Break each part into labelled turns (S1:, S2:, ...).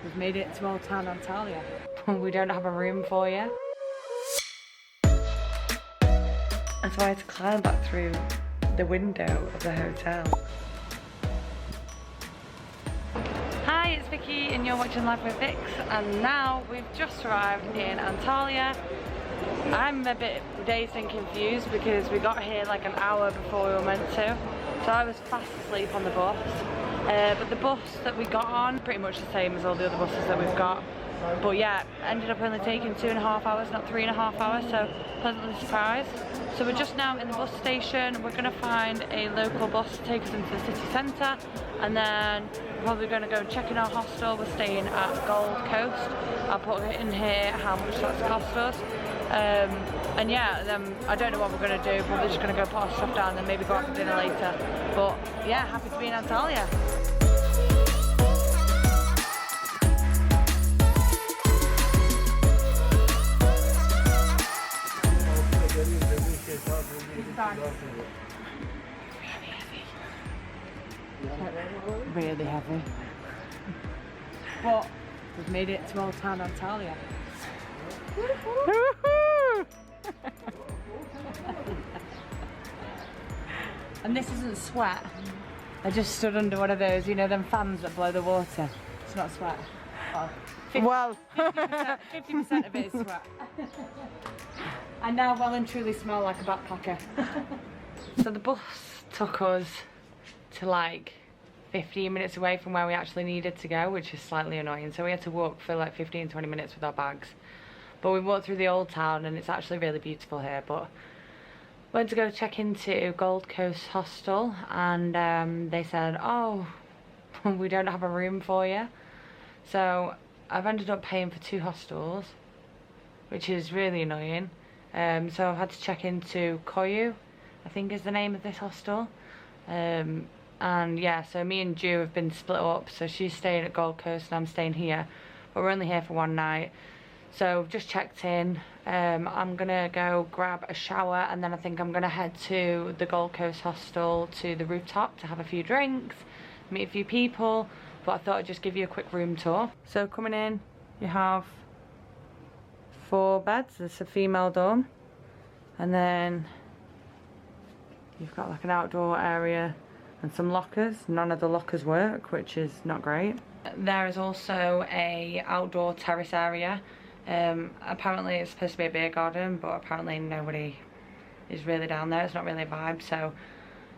S1: We've made it to Old Town Antalya. We don't have a room for you. And so I had to climb back through the window of the hotel. Hi, it's Vicky and you're watching Live with Vicx, and now we've just arrived in Antalya. I'm a bit dazed and confused because we got here like an hour before we were meant to. So I was fast asleep on the bus. But the bus that we got on, pretty much the same as all the other buses that we've got. But yeah, ended up only taking 2.5 hours, not 3.5 hours, so pleasantly surprised. So we're just now in the bus station. We're gonna find a local bus to take us into the city centre, and then we're probably gonna go check in our hostel. We're staying at Gold Coast. I'll put in here how much that's cost us. And yeah, then I don't know what we're gonna do. Probably just gonna go put our stuff down and then maybe go out for dinner later. But yeah, happy to be in Antalya. Really heavy. But we've made it to Old Town Antalya. And this isn't sweat. I just stood under one of those, you know, them fans that blow the water. It's not sweat. Well, 50% of it is sweat. I now well and truly smell like a backpacker. So the bus took us to like 15 minutes away from where we actually needed to go, which is slightly annoying. So we had to walk for like 15-20 minutes with our bags. But we walked through the old town and it's actually really beautiful here. But went to go check into Gold Coast Hostel, and they said, oh, we don't have a room for you. So I've ended up paying for 2 hostels, which is really annoying. So I've had to check into Koyu, I think is the name of this hostel. And yeah, so me and Ju have been split up. So she's staying at Gold Coast and I'm staying here. But we're only here for one night. So we've just checked in. I'm gonna go grab a shower and then I think I'm gonna head to the Gold Coast Hostel to the rooftop to have a few drinks, meet a few people. But I thought I'd just give you a quick room tour. So coming in, you have 4 beds. There's a female dorm, and then you've got like an outdoor area and some lockers. None of the lockers work, which is not great. There is also a outdoor terrace area. Apparently it's supposed to be a beer garden, but apparently nobody is really down there. It's not really a vibe. So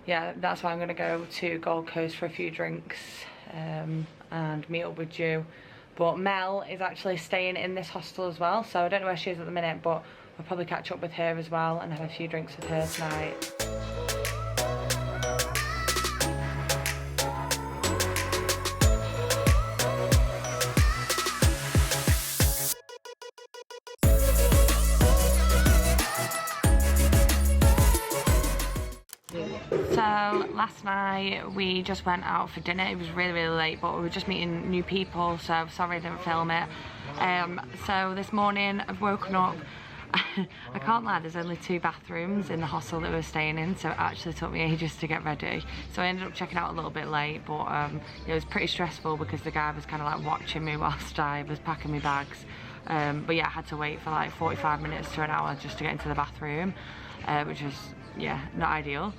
S1: yeah, that's why I'm gonna go to Gold Coast for a few drinks and meet up with Ju. But Mel is actually staying in this hostel as well, so I don't know where she is at the minute, but we'll probably catch up with her as well and have a few drinks with her tonight. So last night we just went out for dinner. It was really late, but we were just meeting new people, so sorry I didn't film it. So this morning I've woken up. I can't lie, there's only 2 bathrooms in the hostel that we're staying in, so it actually took me ages to get ready. So I ended up checking out a little bit late, but it was pretty stressful because the guy was kind of like watching me whilst I was packing my bags. But yeah, I had to wait for like 45 minutes to an hour just to get into the bathroom, which was, yeah, not ideal.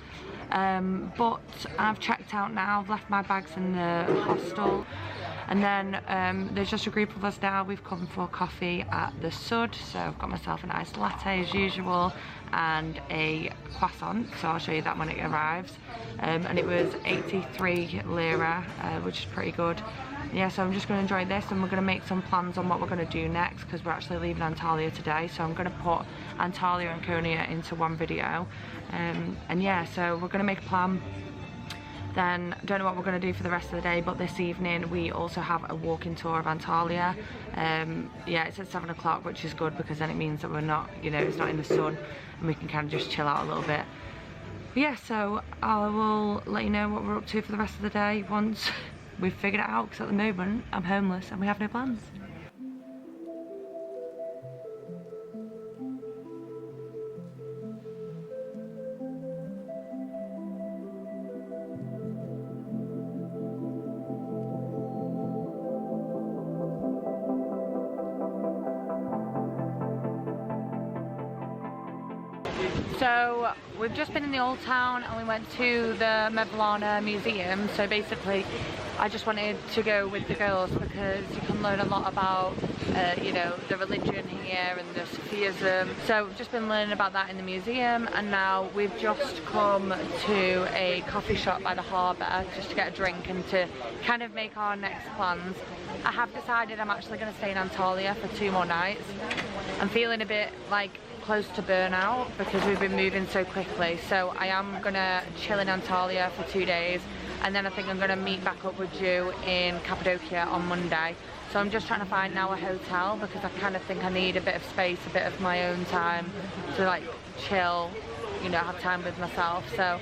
S1: But I've checked out now. I've left my bags in the hostel, and then there's just a group of us now. We've come for coffee at the Sud, so I've got myself an iced latte as usual and a croissant, so I'll show you that when it arrives. And it was 83 lira, which is pretty good. Yeah, so I'm just going to enjoy this, and we're going to make some plans on what we're going to do next, because we're actually leaving Antalya today. So I'm going to put Antalya and Konya into one video, and yeah, so we're going to make a plan. Then don't know what we're going to do for the rest of the day, but this evening we also have a walking tour of Antalya. Yeah, it's at 7 o'clock, which is good because then it means that we're not, you know, it's not in the sun and we can kind of just chill out a little bit. But yeah, so I will let you know what we're up to for the rest of the day once we've figured it out, because at the moment I'm homeless and we have no plans. So we've just been in the old town and we went to the Mevlana museum. So basically I just wanted to go with the girls because you can learn a lot about you know, the religion here and the Sufism. So we've just been learning about that in the museum, and now we've just come to a coffee shop by the harbour just to get a drink and to kind of make our next plans. I have decided I'm actually going to stay in Antalya for 2 more nights. I'm feeling a bit like close to burnout because we've been moving so quickly, so I am gonna chill in Antalya for 2 days, and then I think I'm gonna meet back up with you in Cappadocia on Monday. So I'm just trying to find now a hotel because I kind of think I need a bit of space, a bit of my own time to like chill, you know, have time with myself. So,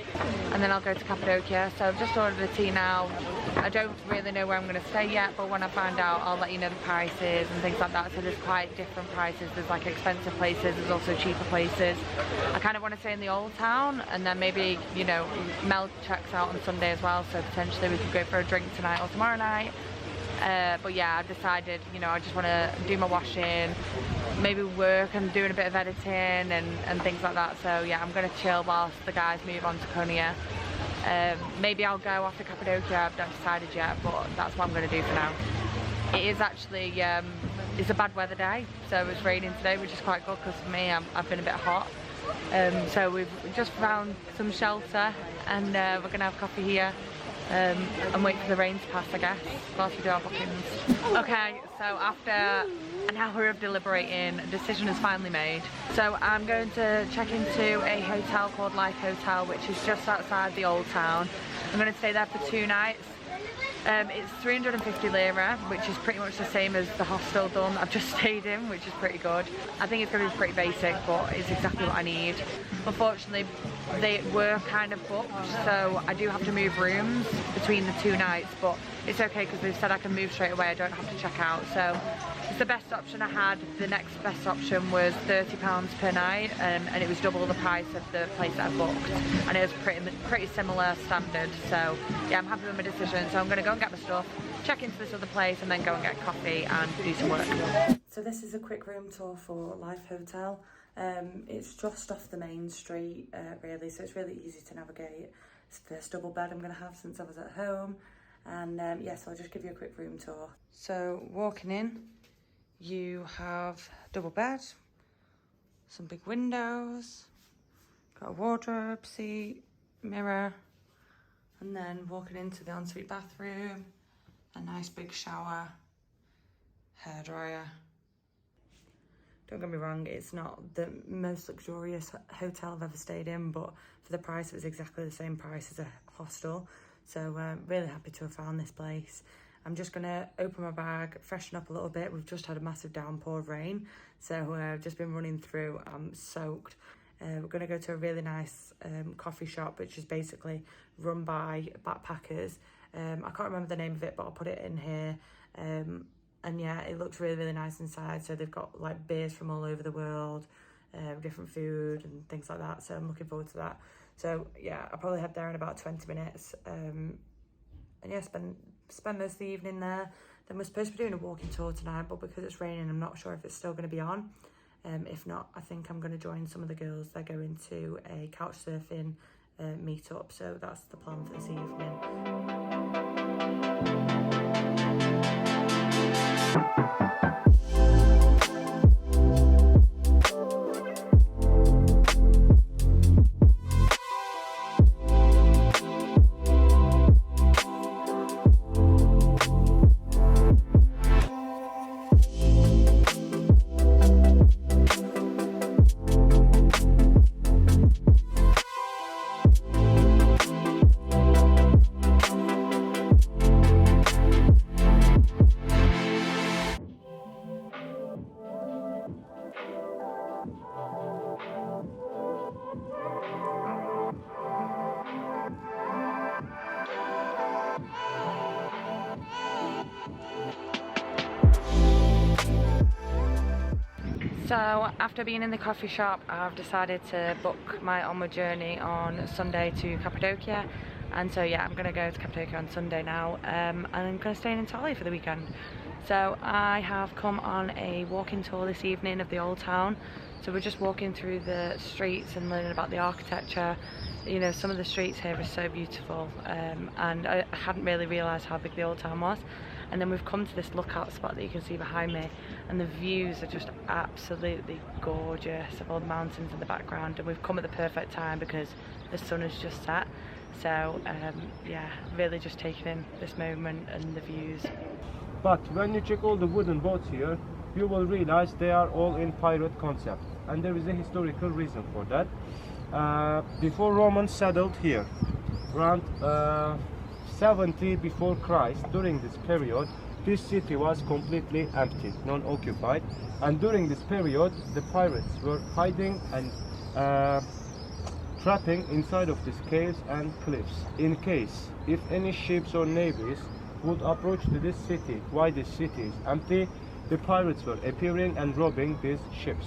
S1: and then I'll go to Cappadocia. So I've just ordered a tea now. I don't really know where I'm going to stay yet, but when I find out I'll let you know the prices and things like that. So there's quite different prices. There's like expensive places, there's also cheaper places. I kind of want to stay in the old town, and then maybe, you know, Mel checks out on Sunday as well, so potentially we could go for a drink tonight or tomorrow night. But yeah, I've decided, you know, I just want to do my washing, maybe work and doing a bit of editing and things like that. So yeah, I'm going to chill whilst the guys move on to Konya. Maybe I'll go after Cappadocia, I've not decided yet, but that's what I'm going to do for now. It is actually, it's a bad weather day, so it's raining today, which is quite good because for me, I've been a bit hot. So we've just found some shelter, and we're going to have coffee here. And wait for the rain to pass, I guess, whilst we do our bookings. Okay, so after an hour of deliberating, a decision is finally made. So I'm going to check into a hotel called Life Hotel, which is just outside the old town. I'm going to stay there for 2 nights. It's 350 lira, which is pretty much the same as the hostel dorm I've just stayed in, which is pretty good. I think it's going to be pretty basic, but it's exactly what I need. Unfortunately, they were kind of booked, so I do have to move rooms between the 2 nights, but it's okay because they've said I can move straight away, I don't have to check out. So it's the best option I had. The next best option was £30 per night, and it was double the price of the place that I booked, and it was pretty similar standard. So yeah, I'm happy with my decision. So I'm going to go and get my stuff, check into this other place, and then go and get coffee and do some work. So this is a quick room tour for Life Hotel. It's just off the main street, really, so it's really easy to navigate. It's the first double bed I'm going to have since I was at home, and yeah, so I'll just give you a quick room tour. So walking in, you have double bed, some big windows, got a wardrobe, seat, mirror, and then walking into the ensuite bathroom, a nice big shower, hairdryer. Don't get me wrong, it's not the most luxurious hotel I've ever stayed in, but for the price, it was exactly the same price as a hostel. So really happy to have found this place. I'm just gonna open my bag, freshen up a little bit. We've just had a massive downpour of rain, so I've just been running through, I'm soaked. We're gonna go to a really nice coffee shop, which is basically run by backpackers. I can't remember the name of it, but I'll put it in here. And yeah, it looks really, really nice inside. So they've got like beers from all over the world, different food and things like that. So I'm looking forward to that. So yeah, I'll probably head there in about 20 minutes. And yeah, spend most of the evening there. Then we're supposed to be doing a walking tour tonight, but because it's raining, I'm not sure if it's still going to be on. If not, I think I'm going to join some of the girls. They're going to a couch surfing meetup. So that's the plan for this evening. So after being in the coffee shop, I've decided to book my onward journey on Sunday to Cappadocia. And so yeah, I'm going to go to Cappadocia on Sunday now, and I'm going to stay in Antalya for the weekend. So I have come on a walking tour this evening of the old town. So we're just walking through the streets and learning about the architecture. You know, some of the streets here are so beautiful, and I hadn't really realised how big the old town was. And then we've come to this lookout spot that you can see behind me, and the views are just absolutely gorgeous of all the mountains in the background. And we've come at the perfect time because the sun has just set. So yeah, really just taking in this moment and the views.
S2: But when you check all the wooden boats here, you will realize they are all in pirate concept, and there is a historical reason for that. Before Romans settled here, around 70 before Christ, during this period, this city was completely empty, non-occupied, and during this period, the pirates were hiding and trapping inside of these caves and cliffs. In case if any ships or navies would approach to this city while this city is empty, the pirates were appearing and robbing these ships.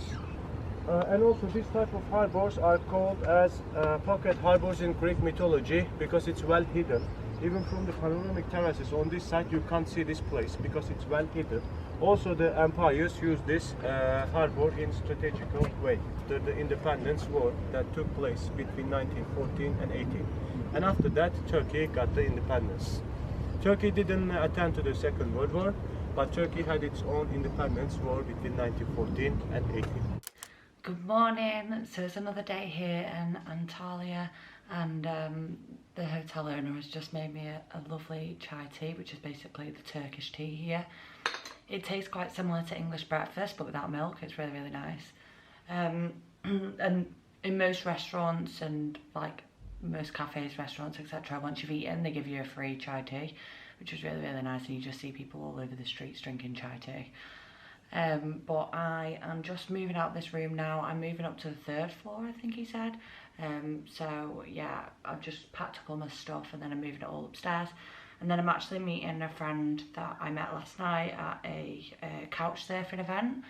S2: And also this type of harbors are called as pocket harbors in Greek mythology because it's well hidden. Even from the panoramic terraces on this side you can't see this place because it's well hidden. Also the empires used this harbor in strategical way. The independence war that took place between 1914 and 18. And after that Turkey got the independence. Turkey didn't attend to the Second World War, but Turkey had its own independence war between 1914 and 18.
S1: Good morning. So it's another day here in Antalya, and the hotel owner has just made me a lovely chai tea, which is basically the Turkish tea here. It tastes quite similar to English breakfast but without milk. It's really, really nice. And in most restaurants and like most cafes, restaurants, etc., once you've eaten they give you a free chai tea, which is really, really nice, and you just see people all over the streets drinking chai tea. But I am just moving out this room now. I'm moving up to the 3rd floor, I think he said. So yeah, I've just packed up all my stuff and then I'm moving it all upstairs. And then I'm actually meeting a friend that I met last night at a couch surfing event.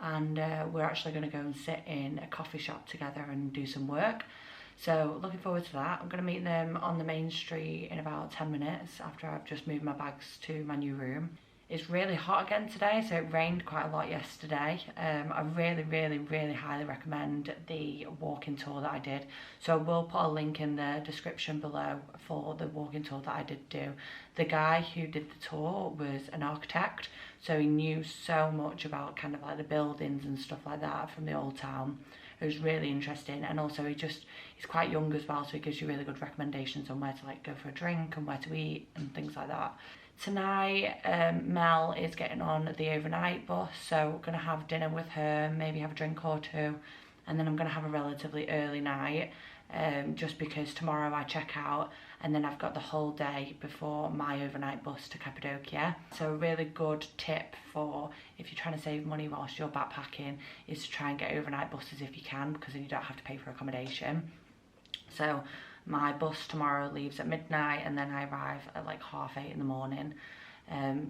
S1: And we're actually going to go and sit in a coffee shop together and do some work. So looking forward to that. I'm going to meet them on the main street in about 10 minutes after I've just moved my bags to my new room. It's really hot again today, so it rained quite a lot yesterday. I really, really, really highly recommend the walking tour that I did. So I will put a link in the description below for the walking tour that I did do. The guy who did the tour was an architect, so he knew so much about kind of like the buildings and stuff like that from the old town. It was really interesting, and also he's quite young as well, so he gives you really good recommendations on where to like go for a drink and where to eat and things like that. Tonight, Mel is getting on the overnight bus, so we're going to have dinner with her, maybe have a drink or two, and then I'm going to have a relatively early night, just because tomorrow I check out, and then I've got the whole day before my overnight bus to Cappadocia. So a really good tip for if you're trying to save money whilst you're backpacking is to try and get overnight buses if you can, because then you don't have to pay for accommodation. So my bus tomorrow leaves at midnight and then I arrive at like 8:30 in the morning.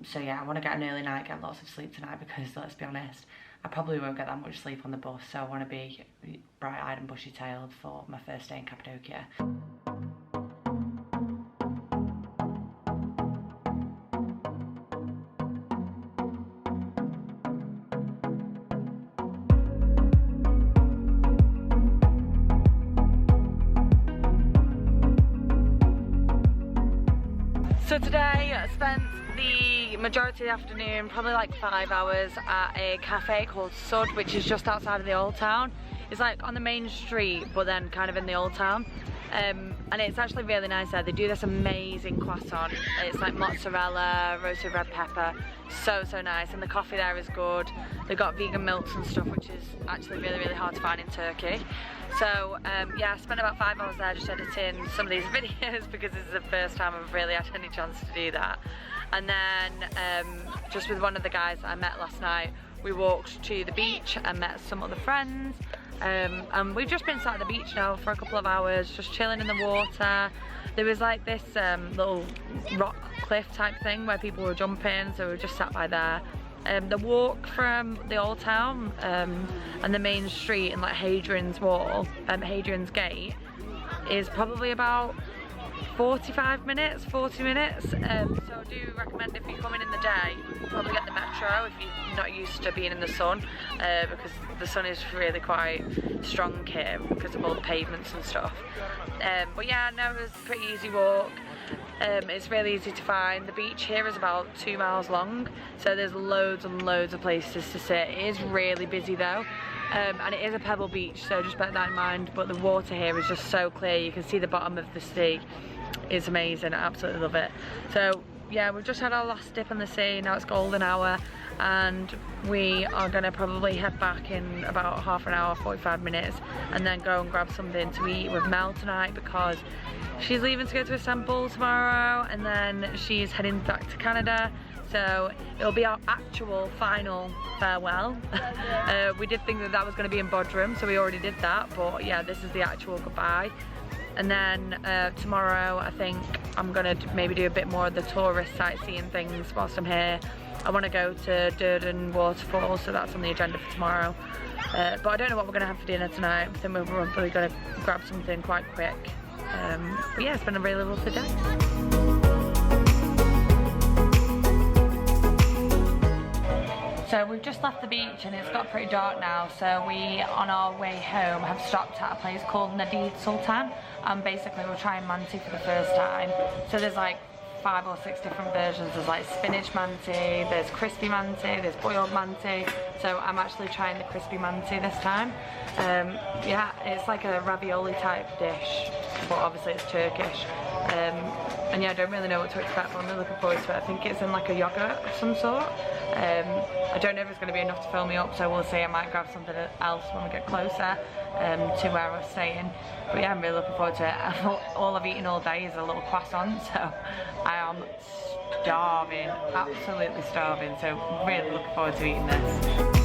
S1: So yeah, I want to get an early night, get lots of sleep tonight, because let's be honest, I probably won't get that much sleep on the bus, so I want to be bright-eyed and bushy-tailed for my first day in Cappadocia. So today I spent the majority of the afternoon, probably like 5 hours, at a cafe called Sud, which is just outside of the old town. It's like on the main street, but then kind of in the old town. And it's actually really nice there. They do this amazing croissant. It's like mozzarella, roasted red pepper. So, so nice. And the coffee there is good. They've got vegan milks and stuff, which is actually really, really hard to find in Turkey. So yeah, I spent about 5 hours there just editing some of these videos because this is the first time I've really had any chance to do that. And then just with one of the guys that I met last night, we walked to the beach and met some other friends. And we've just been sat at the beach now for a couple of hours, just chilling in the water. There was like this little rock cliff type thing where people were jumping, so we just sat by there. The walk from the old town and the main street and like Hadrian's Wall, Hadrian's Gate, is probably about 45 minutes, 40 minutes. So I do recommend if you're coming in the day, probably get the metro if you're not used to being in the sun, because the sun is really quite strong here because of all the pavements and stuff. But yeah, no, it was a pretty easy walk. It's really easy to find. The beach here is about 2 miles long, so there's loads and loads of places to sit. It is really busy though, and it is a pebble beach, so just bear that in mind. But the water here is just so clear, you can see the bottom of the sea. It's amazing, I absolutely love it. So yeah, we've just had our last dip in the sea, now it's golden hour, and we are gonna probably head back in about half an hour, 45 minutes, and then go and grab something to eat with Mel tonight, because she's leaving to go to Istanbul tomorrow, and then she's heading back to Canada. So it'll be our actual final farewell. We did think that that was going to be in Bodrum, so we already did that, but yeah, this is the actual goodbye. And then tomorrow I think I'm gonna maybe do a bit more of the tourist sightseeing things whilst I'm here. I want to go to Durden Waterfall, so that's on the agenda for tomorrow. But I don't know what we're gonna have for dinner tonight. I think we're probably gonna grab something quite quick. But yeah, it's been a really lovely day. So we've just left the beach and it's got pretty dark now, so we, on our way home, have stopped at a place called Nadid Sultan, and basically we're trying manti for the first time. So there's like 5 or 6 different versions. There's like spinach manti, there's crispy manti, there's boiled manti. So I'm actually trying the crispy manti this time. Yeah, it's like a ravioli type dish, but obviously it's Turkish. And yeah, I don't really know what to expect, but I'm really looking forward to it. I think it's in like a yogurt of some sort. I don't know if it's going to be enough to fill me up, so we'll see. I might grab something else when we get closer to where we're staying. But yeah, I'm really looking forward to it. All I've eaten all day is a little croissant, so I am starving, absolutely starving. So really looking forward to eating this.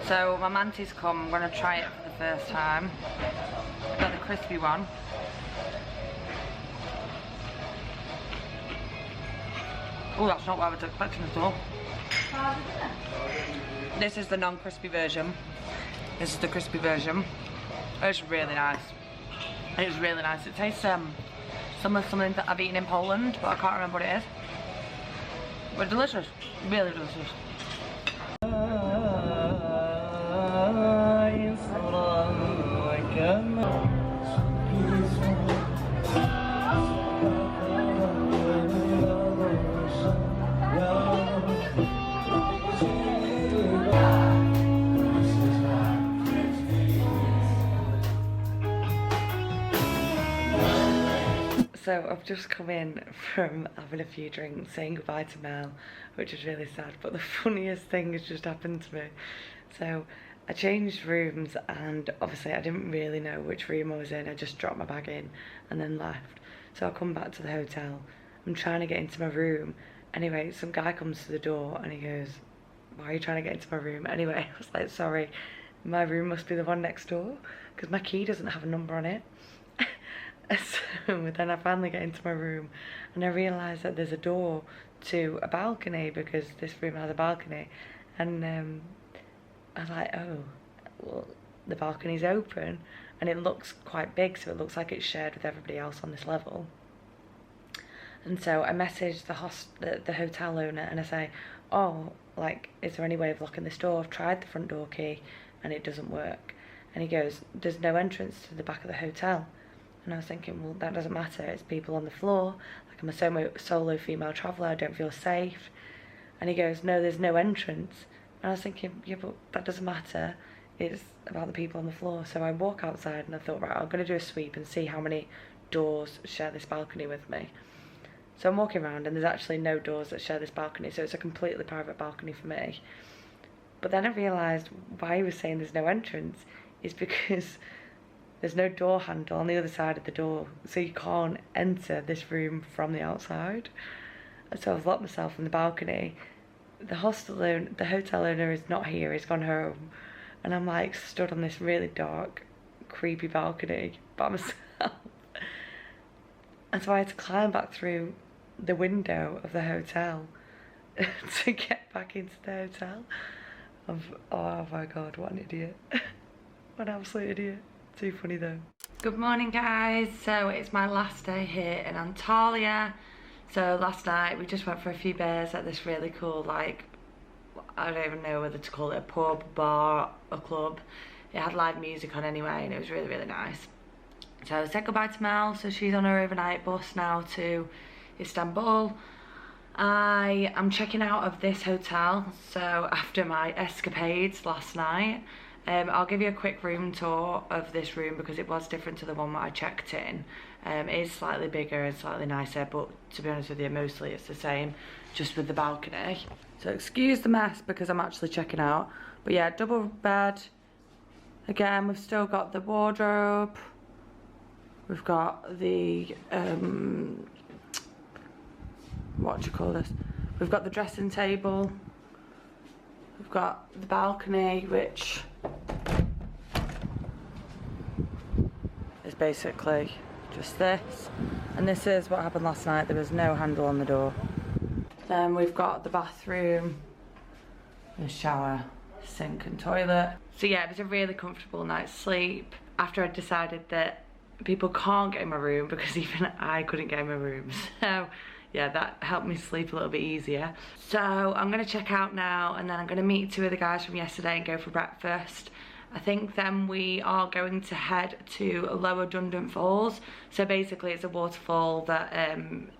S1: So my manti's come, I'm going to try it for the first time. I've got the crispy one. Oh, that's not what I was expecting at all. This is the non-crispy version. This is the crispy version. It's really nice. It's really nice. It tastes similar to something that I've eaten in Poland, but I can't remember what it is. But delicious, really delicious. So I've just come in from having a few drinks, saying goodbye to Mel, which is really sad, but the funniest thing has just happened to me. So I changed rooms, and obviously I didn't really know which room I was in. I just dropped my bag in and then left. So I come back to the hotel. I'm trying to get into my room. Anyway, some guy comes to the door and he goes, "Why are you trying to get into my room?" Anyway, I was like, sorry, my room must be the one next door, because my key doesn't have a number on it. So then I finally get into my room and I realise that there's a door to a balcony, because this room has a balcony, and I was like, oh, well, the balcony's open and it looks quite big, so it looks like it's shared with everybody else on this level. And so I messaged the hotel owner and I say, oh, like, is there any way of locking this door? I've tried the front door key and it doesn't work. And he goes, there's no entrance to the back of the hotel. And I was thinking, well, that doesn't matter, it's people on the floor. Like, I'm a solo female traveller, I don't feel safe. And he goes, no, there's no entrance. And I was thinking, yeah, but that doesn't matter, it's about the people on the floor. So I walk outside and I thought, right, I'm going to do a sweep and see how many doors share this balcony with me. So I'm walking around and there's actually no doors that share this balcony, so it's a completely private balcony for me. But then I realised why he was saying there's no entrance is because there's no door handle on the other side of the door, so you can't enter this room from the outside. And so I've locked myself in the balcony. The hotel owner is not here, he's gone home. And I'm like stood on this really dark, creepy balcony by myself. And so I had to climb back through the window of the hotel to get back into the hotel. Oh my god, what an idiot. What an absolute idiot. Too funny though. Good morning guys. So it's my last day here in Antalya. So last night we just went for a few beers at this really cool, like, I don't even know whether to call it a pub, bar, a club. It had live music on anyway and it was really, really nice. So I said goodbye to Mel, so she's on her overnight bus now to Istanbul. I am checking out of this hotel, so after my escapades last night, I'll give you a quick room tour of this room because it was different to the one that I checked in. It is slightly bigger and slightly nicer, but to be honest with you, mostly it's the same, just with the balcony. So excuse the mess because I'm actually checking out. But yeah, double bed. Again, we've still got the wardrobe. We've got the, what do you call this? We've got the dressing table. We've got the balcony, which is basically just this. And this is what happened last night. There was no handle on the door. Then we've got the bathroom, the shower, sink and toilet. So yeah, it was a really comfortable night's sleep. After I decided that people can't get in my room because even I couldn't get in my room. So yeah, that helped me sleep a little bit easier. So I'm gonna check out now and then I'm gonna meet two of the guys from yesterday and go for breakfast. I think then we are going to head to Lower Dundon Falls. So basically it's a waterfall that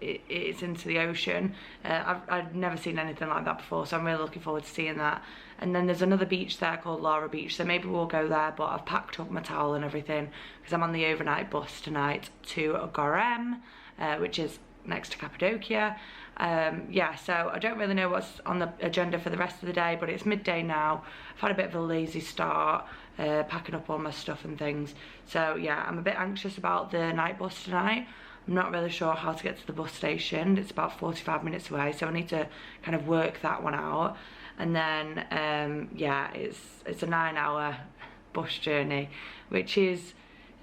S1: it's into the ocean. I've never seen anything like that before, so I'm really looking forward to seeing that. And then there's another beach there called Laura Beach, so maybe we'll go there, but I've packed up my towel and everything because I'm on the overnight bus tonight to Gorem, which is next to Cappadocia. Yeah, so I don't really know what's on the agenda for the rest of the day, but it's midday now. I've had a bit of a lazy start, packing up all my stuff and things. So yeah, I'm a bit anxious about the night bus tonight. I'm not really sure how to get to the bus station. It's about 45 minutes away, so I need to kind of work that one out. And then yeah, it's a 9-hour bus journey, which is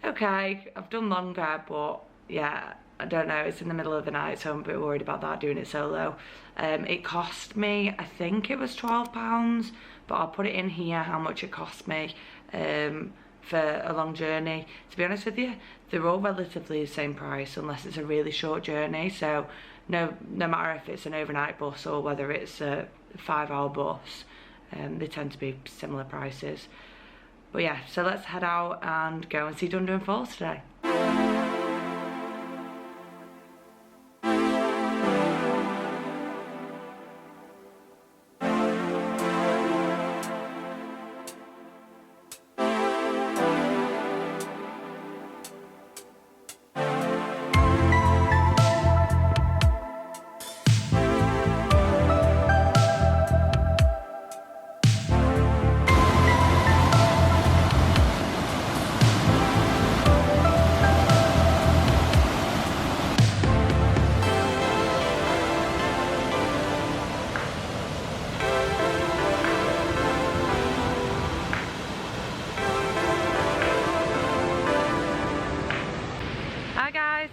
S1: okay. I've done longer, but yeah, I don't know, it's in the middle of the night, so I'm a bit worried about that, doing it solo. It cost me, I think it was £12, but I'll put it in here how much it cost me for a long journey. To be honest with you, they're all relatively the same price unless it's a really short journey, so no matter if it's an overnight bus or whether it's a 5-hour bus, they tend to be similar prices. But yeah, so let's head out and go and see Dundon Falls today.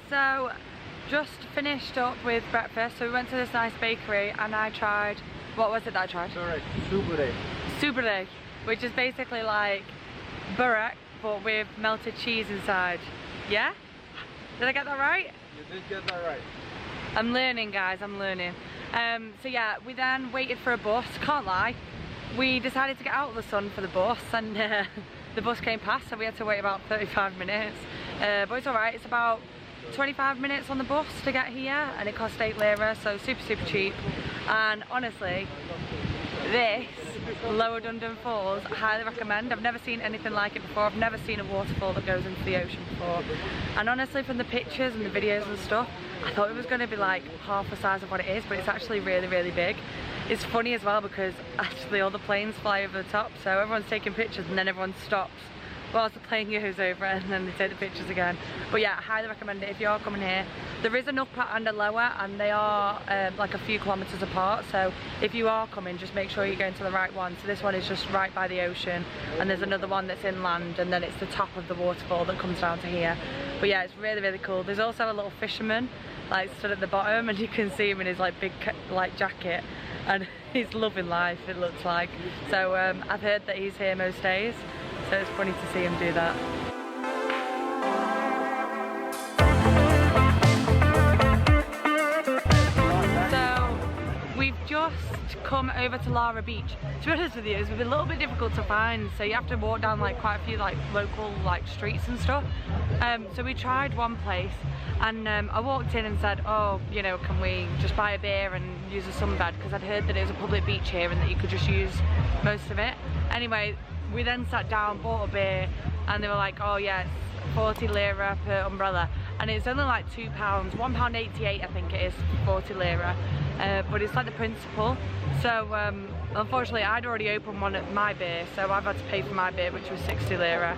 S1: So just finished up with breakfast, so we went to this nice bakery and I tried, what was it that I tried?
S2: Correct, Subre.
S1: Subre, which is basically like burek but with melted cheese inside. Yeah? Did I get that right?
S2: You did get that right.
S1: I'm learning guys, I'm learning. So yeah, we then waited for a bus, can't lie. We decided to get out of the sun for the bus and the bus came past, so we had to wait about 35 minutes. But it's alright, it's about 25 minutes on the bus to get here and it cost 8 lira, so super cheap. And honestly, this Lower Dundon Falls, I highly recommend. I've never seen anything like it before. I've never seen a waterfall that goes into the ocean before. And honestly, from the pictures and the videos and stuff, I thought it was going to be like half the size of what it is, but it's actually really big. It's funny as well because actually all the planes fly over the top, so everyone's taking pictures and then everyone stops whilst the plane goes over and then they take the pictures again. But yeah, I highly recommend it if you are coming here. There is an upper and a lower and they are like a few kilometres apart, so if you are coming, just make sure you're going to the right one. So this one is just right by the ocean and there's another one that's inland and then it's the top of the waterfall that comes down to here. But yeah, it's really cool. There's also a little fisherman like stood at the bottom and you can see him in his like big like jacket and he's loving life, it looks like. So I've heard that he's here most days. So it's funny to see him do that. We've just come over to Lara Beach. To be honest with you, it's been a little bit difficult to find, so you have to walk down like quite a few like local like streets and stuff. So we tried one place, and I walked in and said, oh, you know, can we just buy a beer and use a sunbed, because I'd heard that it was a public beach here and that you could just use most of it. Anyway, we then sat down, bought a beer, and they were like, oh yeah, it's 40 lira per umbrella, and it's only like £2, £1.88 I think it is, 40 lira. But it's like the principal. So unfortunately I'd already opened my beer, so I've had to pay for my beer, which was 60 lira.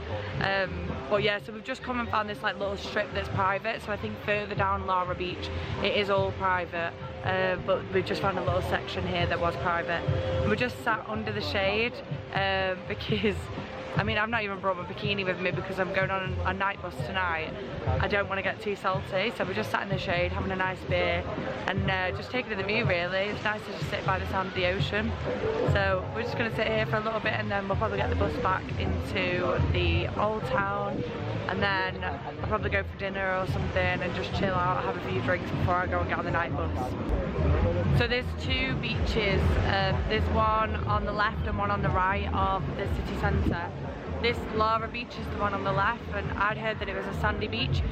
S1: But yeah, so we've just come and found this like little strip that's private. So I think further down Lara Beach it is all private, but we've just found a little section here that was private. And we just sat under the shade because I mean, I've not even brought my bikini with me because I'm going on a night bus tonight. I don't want to get too salty, so we just sat in the shade having a nice beer and just taking in the view really. It's nice to just sit by the sound of the ocean. So we're just going to sit here for a little bit, and then we'll probably get the bus back into the old town, and then I'll probably go for dinner or something and just chill out, have a few drinks before I go and get on the night bus. So there's two beaches, there's one on the left and one on the right of the city centre. This Lara Beach is the one on the left, and I'd heard that it was a sandy beach.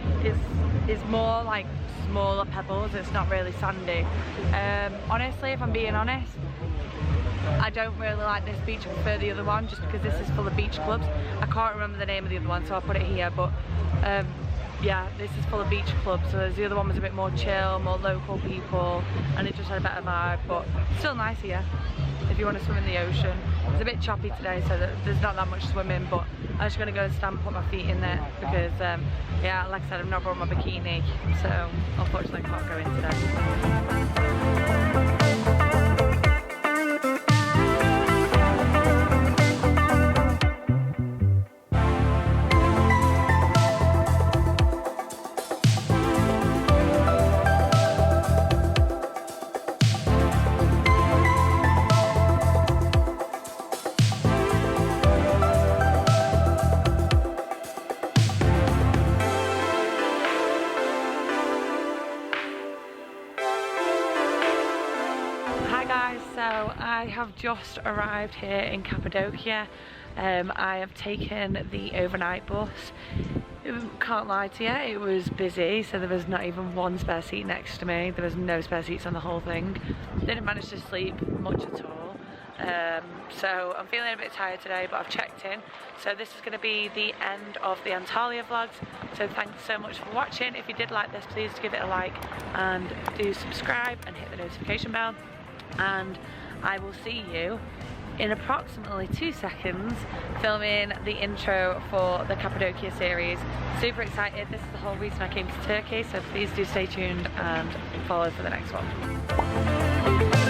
S1: It's more like smaller pebbles, it's not really sandy. Honestly, if I'm being honest, I don't really like this beach. I prefer the other one just because this is full of beach clubs. I can't remember the name of the other one, so I'll put it here, but yeah, this is full of beach clubs. So the other one was a bit more chill, more local people, and it just had a better vibe, but still nice here if you want to swim in the ocean. It's a bit choppy today, so there's not that much swimming, but I'm just going to go and stand and put my feet in there because yeah, like I said, I've not brought my bikini, so unfortunately I can't go in today. So I have just arrived here in Cappadocia. I have taken the overnight bus. Can't lie to you, it was busy, so there was not even one spare seat next to me. There was no spare seats on the whole thing. Didn't manage to sleep much at all. So I'm feeling a bit tired today, but I've checked in. So this is going to be the end of the Antalya vlogs. So thanks so much for watching. If you did like this, please give it a like and do subscribe and hit the notification bell. And I will see you in approximately 2 seconds filming the intro for the Cappadocia series. Super excited. This is the whole reason I came to Turkey, so please do stay tuned and follow for the next one.